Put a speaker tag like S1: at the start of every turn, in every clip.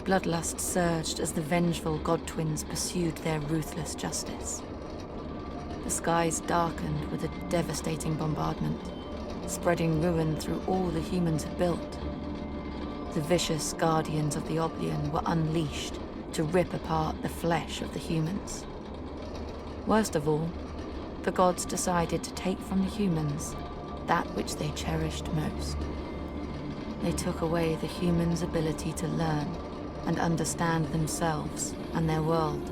S1: Bloodlust surged as the vengeful god-twins pursued their ruthless justice. The skies darkened with a devastating bombardment, spreading ruin through all the humans had built. The vicious guardians of the Oblivion were unleashed to rip apart the flesh of the humans. Worst of all, the gods decided to take from the humans that which they cherished most. They took away the humans' ability to learn and understand themselves and their world.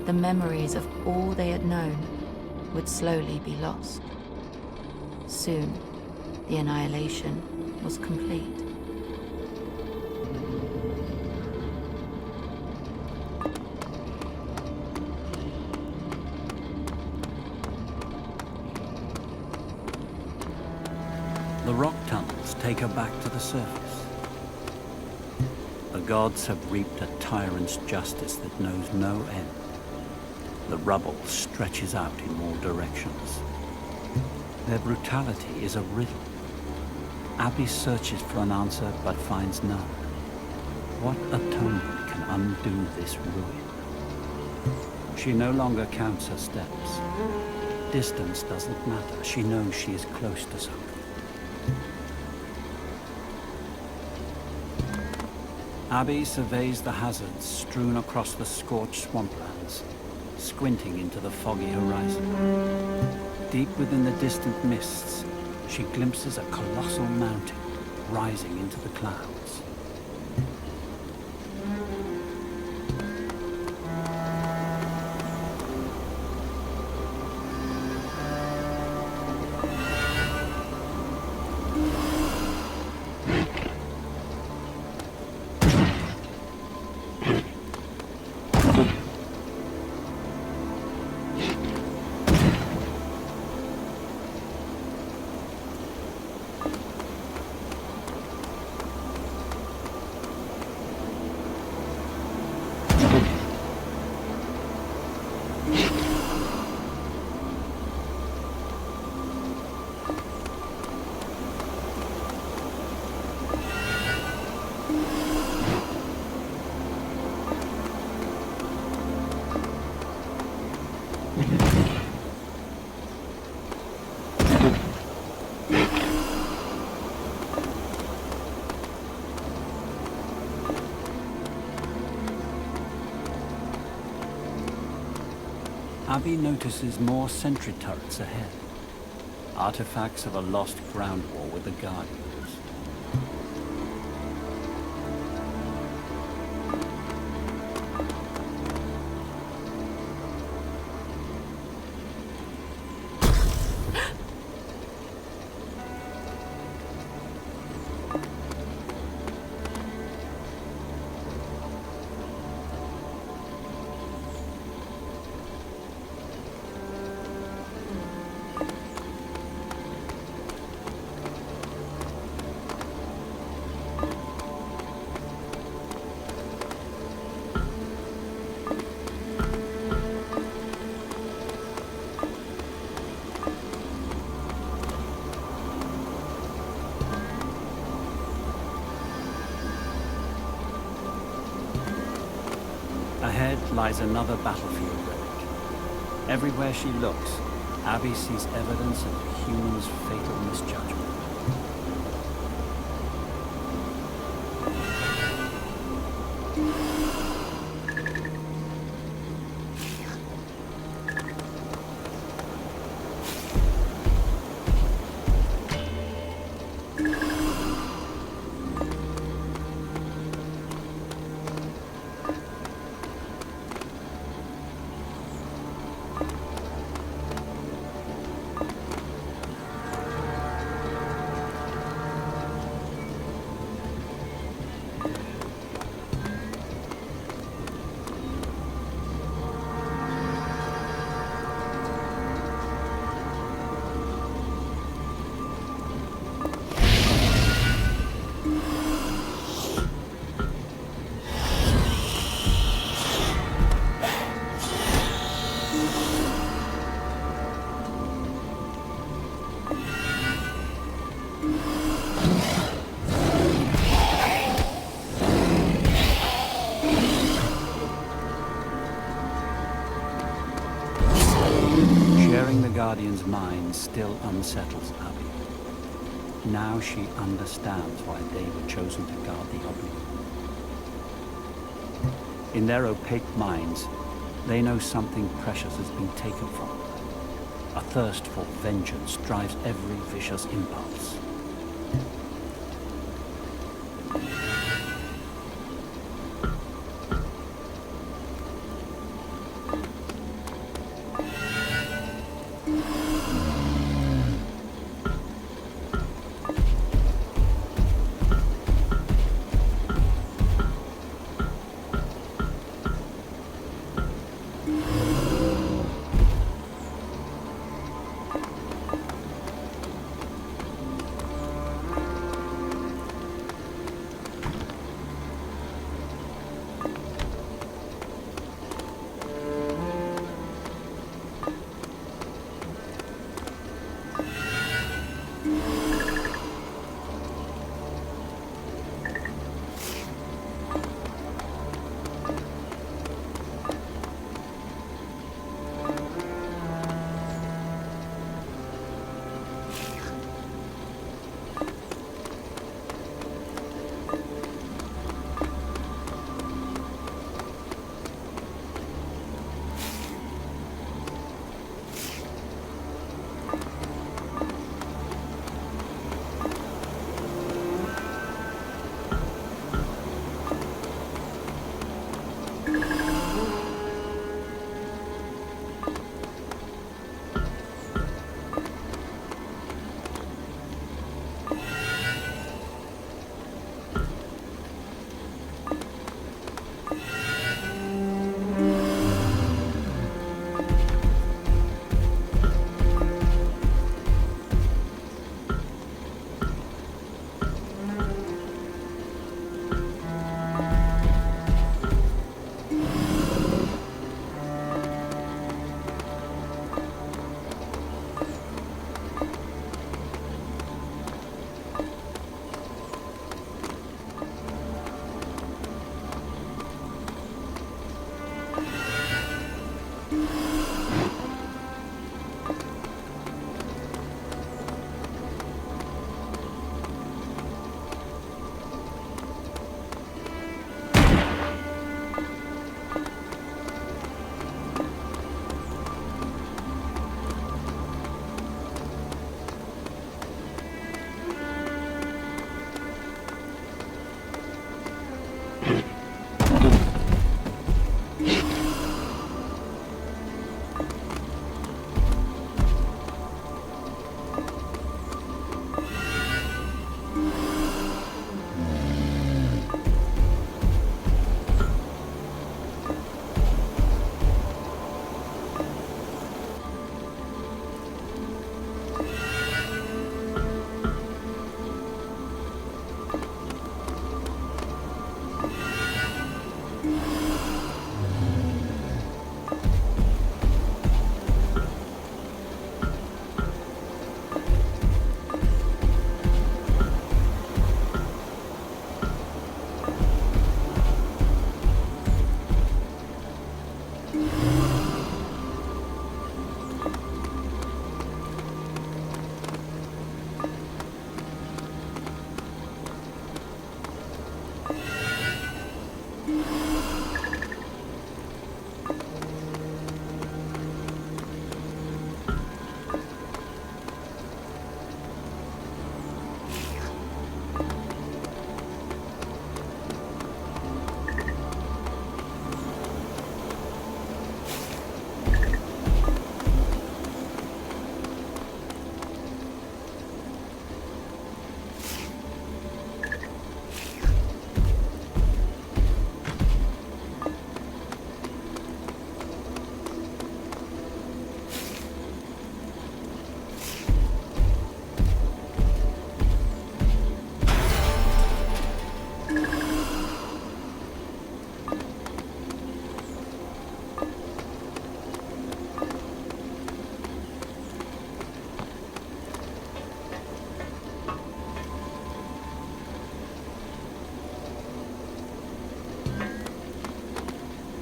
S1: The memories of all they had known would slowly be lost. Soon, the annihilation was complete.
S2: The rock tunnels take her back to the surface. The gods have reaped a tyrant's justice that knows no end. The rubble stretches out in all directions. Their brutality is a riddle. Abby searches for an answer but finds none. What atonement can undo this ruin? She no longer counts her steps. Distance doesn't matter. She knows she is close to something. Abby surveys the hazards strewn across the scorched swamplands, squinting into the foggy horizon. Deep within the distant mists, she glimpses a colossal mountain rising into the clouds. Abby notices more sentry turrets ahead, artifacts of a lost ground war with the Guardians. Ahead lies another battlefield relic. Everywhere she looks, Abby sees evidence of the human's fatal misjudgment. Guardian's mind still unsettles Abby. Now she understands why they were chosen to guard the Oblivion. In their opaque minds, they know something precious has been taken from them. A thirst for vengeance drives every vicious impulse.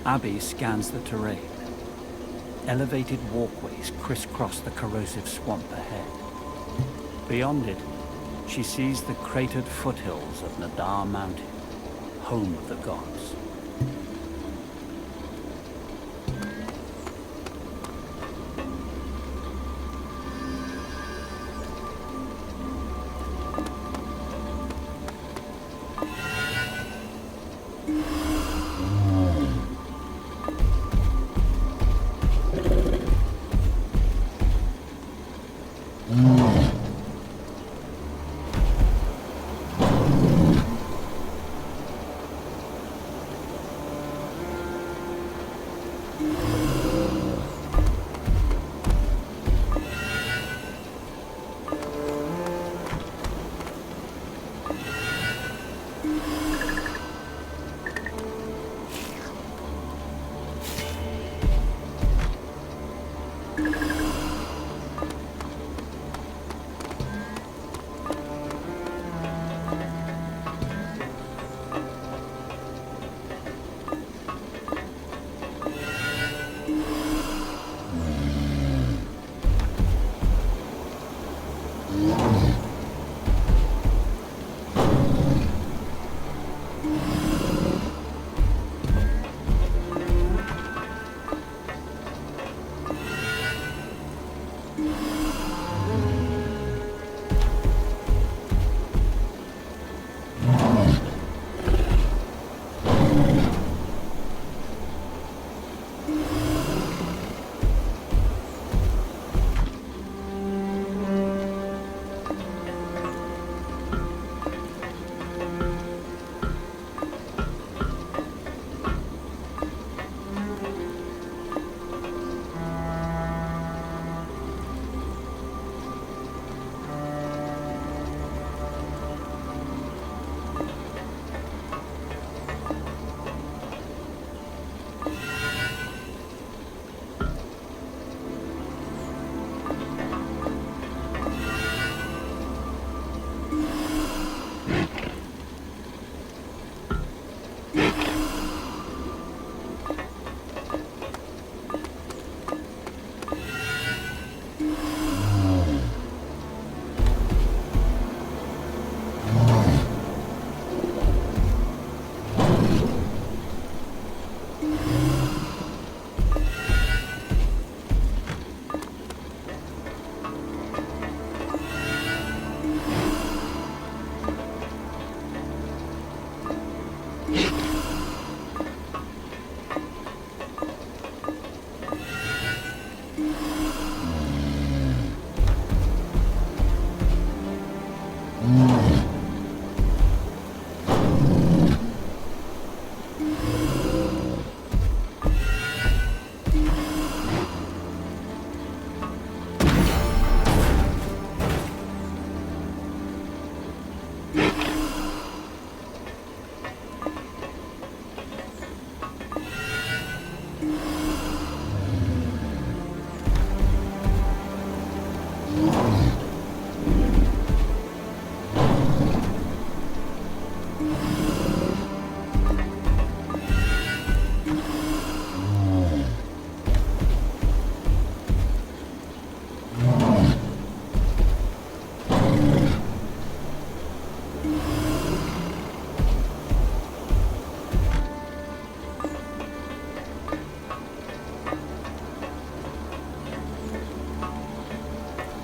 S2: Abby scans the terrain. Elevated walkways crisscross the corrosive swamp ahead. Beyond it, she sees the cratered foothills of Nadar Mountain, home of the gods.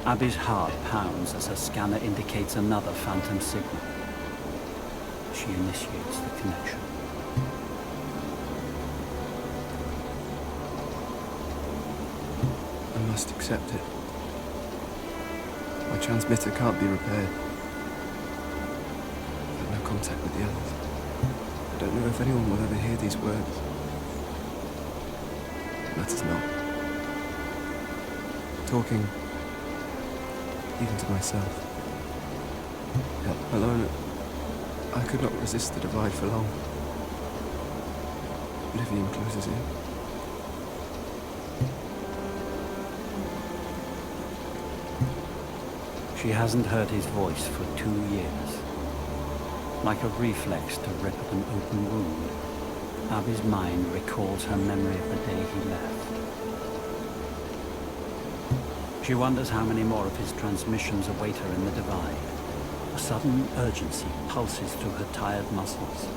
S2: Abby's heart pounds as her scanner indicates another phantom signal. She initiates the connection.
S3: I must accept it. My transmitter can't be repaired. I have no contact with the others. I don't know if anyone will ever hear these words. It matters not. Talking, even to myself. Alone, I could not resist the divide for long. Oblivion closes in.
S2: She hasn't heard his voice for 2 years. Like a reflex to rip at an open wound, Abby's mind recalls her memory of the day he left. She wonders how many more of his transmissions await her in the divide. A sudden urgency pulses through her tired muscles.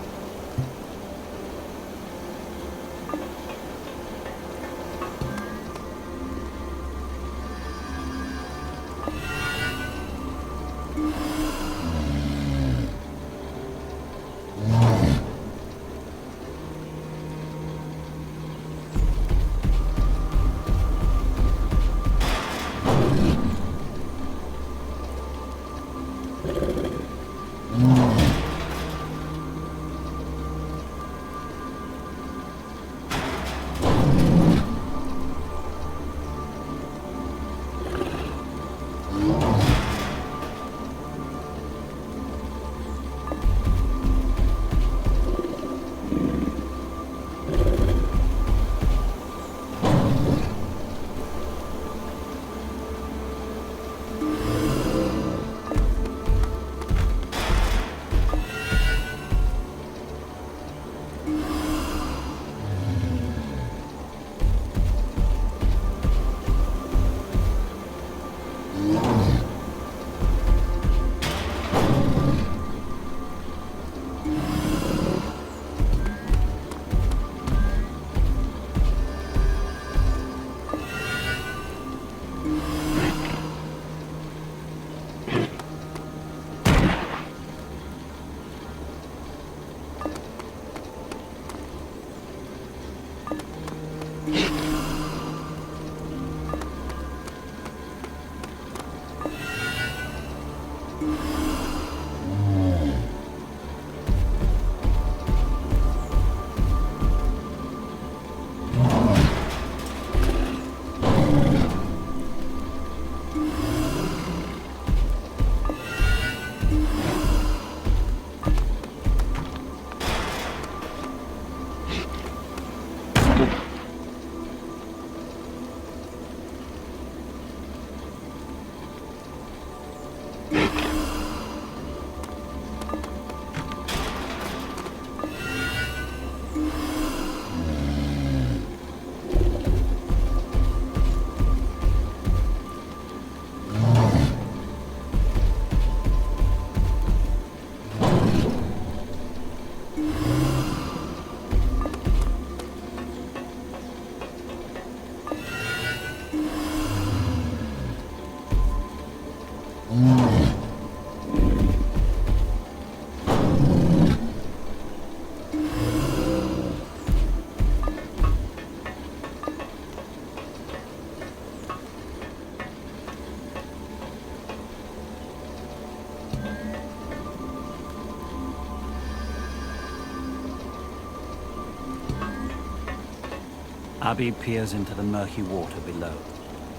S2: Abby peers into the murky water below.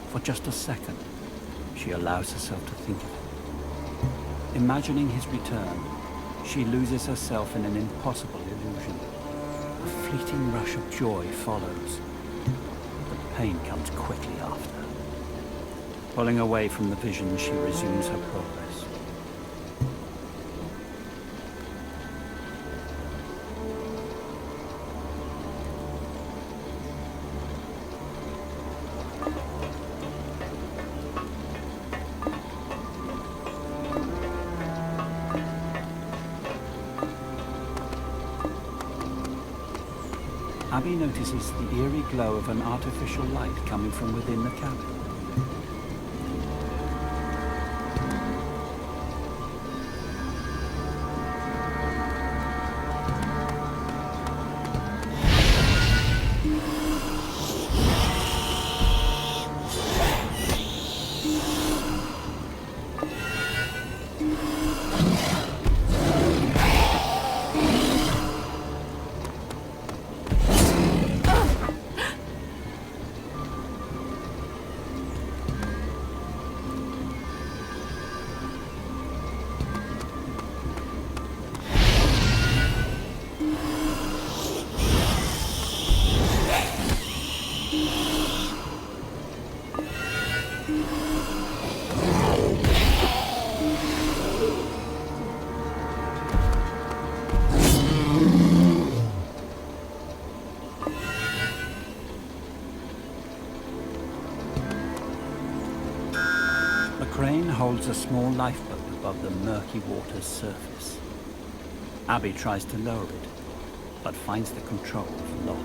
S2: For just a second, she allows herself to think of it. Imagining his return, she loses herself in an impossible illusion. A fleeting rush of joy follows, but the pain comes quickly after. Pulling away from the vision, she resumes her progress. Abby notices the eerie glow of an artificial light coming from within the cabin. holds a small lifeboat above the murky water's surface. Abby tries to lower it, but finds the controls locked.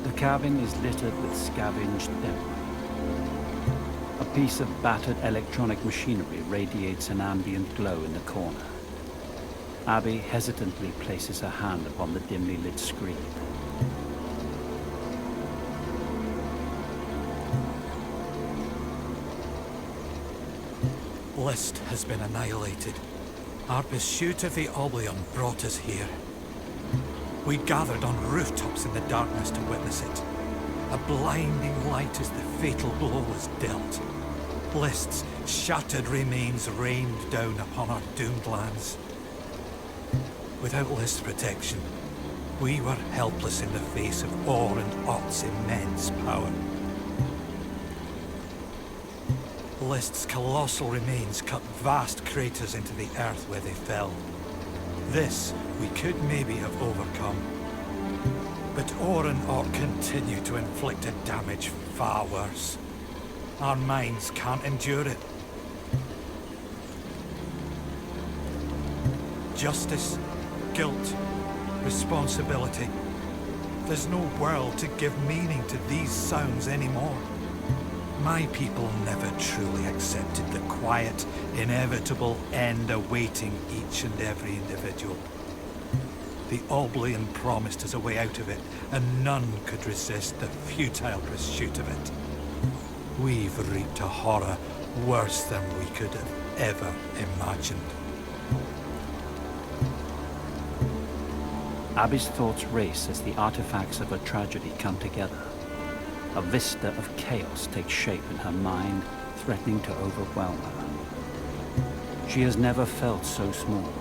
S2: The cabin is littered with scavenged debris. A piece of battered electronic machinery radiates an ambient glow in the corner. Abby hesitantly places her hand upon the dimly lit screen.
S4: List has been annihilated. Our pursuit of the Oblion brought us here. We gathered on rooftops in the darkness to witness it. A blinding light as the fatal blow was dealt. List's shattered remains rained down upon our doomed lands. Without List's protection, we were helpless in the face of Or and Ott's immense power. List's colossal remains cut vast craters into the earth where they fell. This we could maybe have overcome. But Or and Ott continue to inflict a damage far worse. Our minds can't endure it. Justice, guilt, responsibility. There's no world to give meaning to these sounds anymore. My people never truly accepted the quiet, inevitable end awaiting each and every individual. The Oblion promised us a way out of it, and none could resist the futile pursuit of it. We've reaped a horror worse than we could have ever imagined.
S2: Abby's thoughts race as the artifacts of her tragedy come together. A vista of chaos takes shape in her mind, threatening to overwhelm her. She has never felt so small.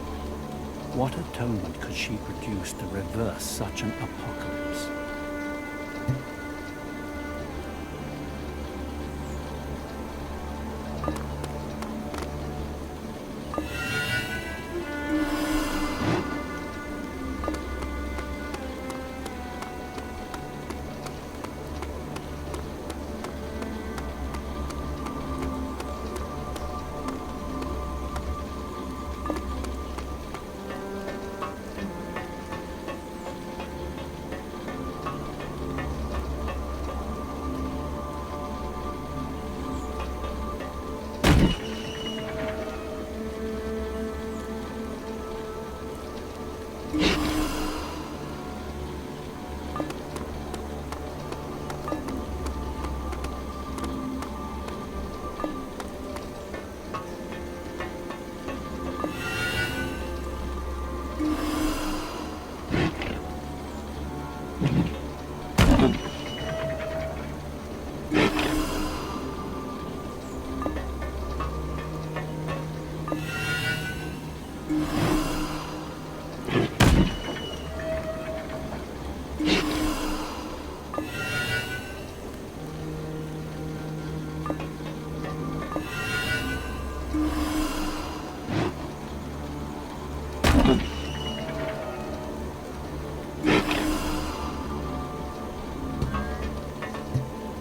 S2: What atonement could she produce to reverse such an apocalypse?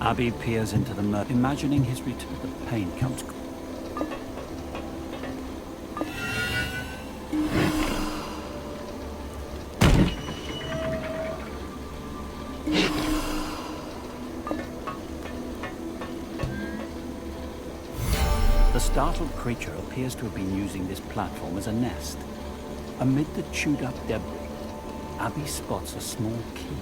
S2: Abby peers into the murk, imagining his return. The pain comes. The startled creature appears to have been using this platform as a nest. Amid the chewed-up debris, Abby spots a small key.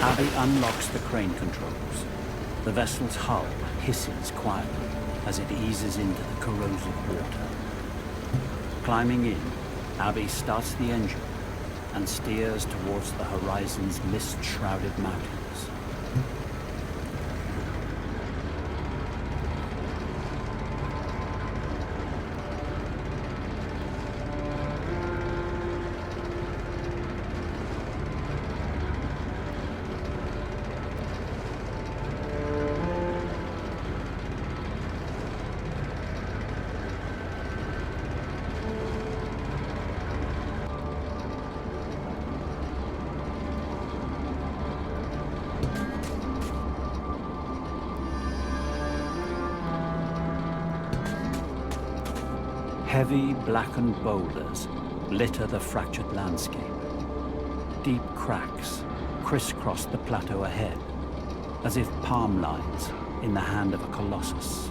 S2: Abby unlocks the crane controls. The vessel's hull hisses quietly as it eases into the corrosive water. Climbing in, Abby starts the engine and steers towards the horizon's mist-shrouded mountains. Heavy, blackened boulders litter the fractured landscape. Deep cracks crisscross the plateau ahead, as if palm lines in the hand of a colossus.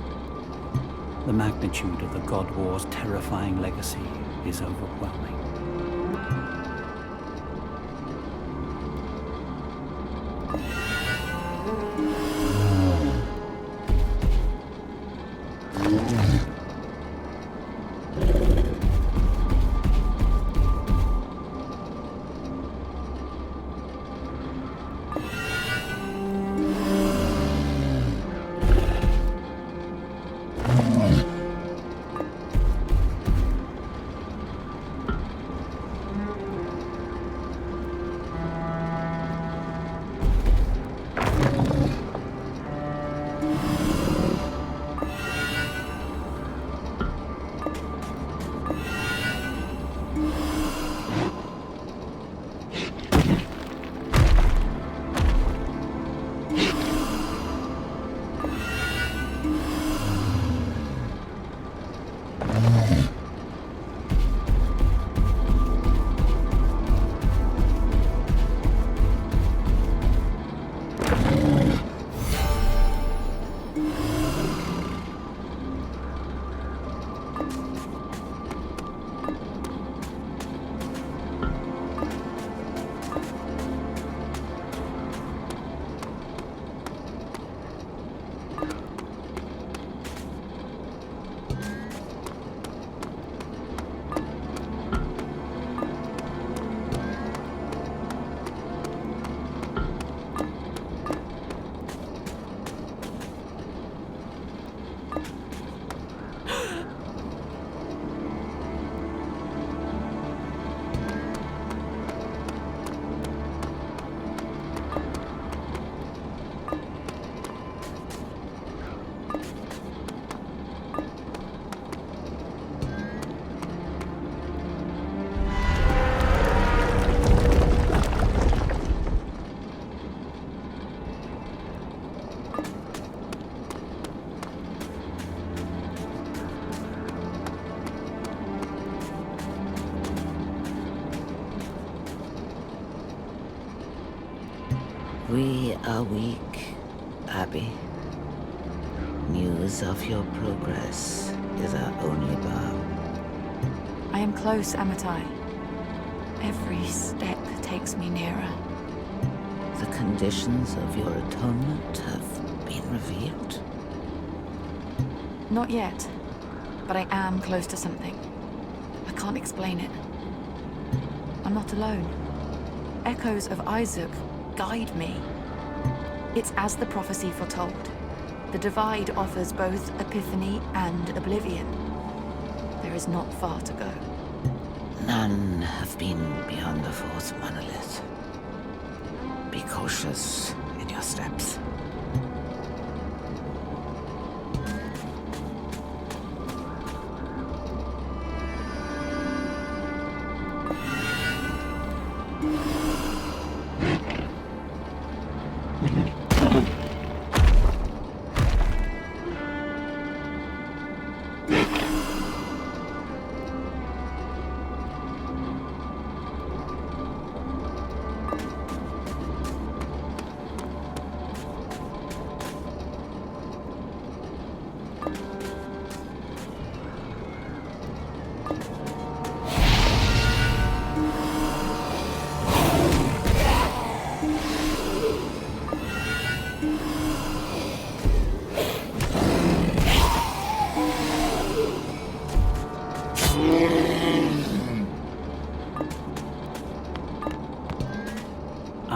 S2: The magnitude of the God War's terrifying legacy is overwhelming.
S5: We are weak, Abby. News of your progress is our only balm.
S1: I am close, Amitai. Every step takes me nearer.
S5: The conditions of your atonement have been revealed.
S1: Not yet, but I am close to something. I can't explain it. I'm not alone. Echoes of Isaac guide me. It's as the prophecy foretold. The divide offers both epiphany and oblivion. There is not far to go.
S5: None have been beyond the Force monolith. Be cautious in your steps.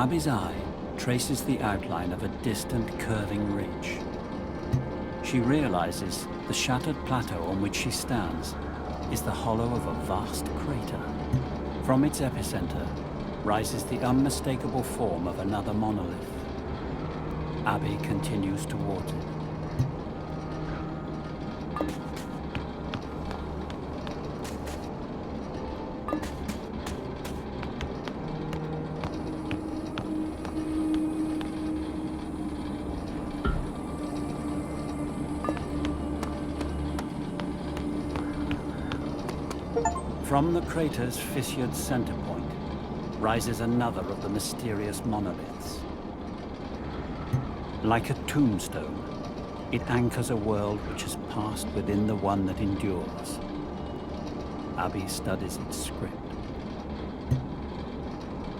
S2: Abby's eye traces the outline of a distant curving ridge. She realizes the shattered plateau on which she stands is the hollow of a vast crater. From its epicenter rises the unmistakable form of another monolith. Abby continues towards it. From the crater's fissured center point rises another of the mysterious monoliths. Like a tombstone, it anchors a world which has passed within the one that endures. Abby studies its script.